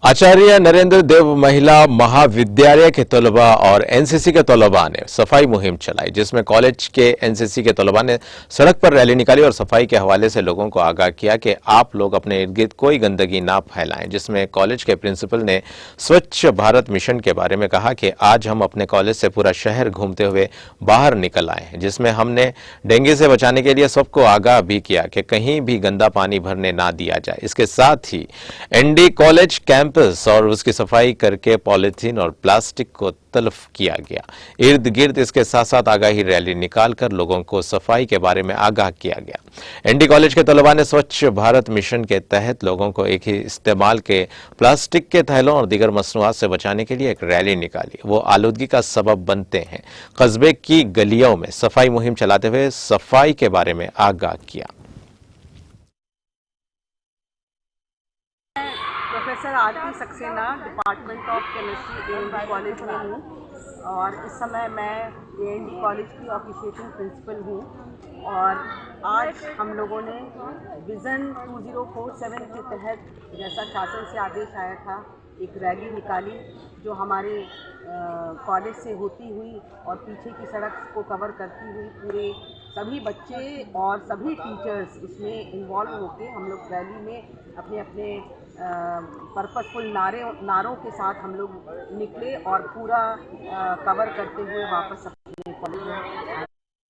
आचार्य नरेंद्र देव महिला महाविद्यालय के तलबा और एनसीसी के तलबा ने सफाई मुहिम चलाई, जिसमें कॉलेज के एनसीसी के तलबा ने सड़क पर रैली निकाली और सफाई के हवाले से लोगों को आगाह किया कि आप लोग अपने इर्द गिर्द कोई गंदगी ना फैलाएं। जिसमें कॉलेज के प्रिंसिपल ने स्वच्छ भारत मिशन के बारे में कहा कि आज हम अपने कॉलेज से पूरा शहर घूमते हुए बाहर निकल आए, जिसमें हमने डेंगू से बचाने के लिए सबको आगाह भी किया कि कहीं भी गंदा पानी भरने ना दिया जाए। इसके साथ ही एनडी कॉलेज कैंपस और उसकी सफाई करके पॉलीथीन और प्लास्टिक को तल्फ किया गया। इर्द गिर्द इसके साथ साथ आगाही रैली निकालकर लोगों को सफाई के बारे में आगाह किया गया। एनडी कॉलेज के तलबा ने स्वच्छ भारत मिशन के तहत लोगों को एक ही इस्तेमाल के प्लास्टिक के थैलों और दीगर मसनूआत से बचाने के लिए एक रैली निकाली। वो आलूदगी का सबब बनते हैं। कस्बे की गलियों में सफाई मुहिम चलाते हुए सफाई के बारे में आगाह किया। Professor Aarti Saxena, department of chemistry AND college में हूँ और इस समय मैं एएनडी कॉलेज की ऑफिशिएटिंग प्रिंसिपल हूँ। और आज हम लोगों ने विज़न 2047 के तहत, जैसा शासन से आदेश आया था, एक रैली निकाली जो हमारे कॉलेज से होती हुई और पीछे की सड़क को कवर करती हुई पूरे सभी बच्चे और सभी टीचर्स इसमें इन्वॉल्व होके हम लोग रैली में अपने अपने पर्पसफुल नारों के साथ हम लोग निकले और पूरा कवर करते हुए वापस अपने कॉलेज में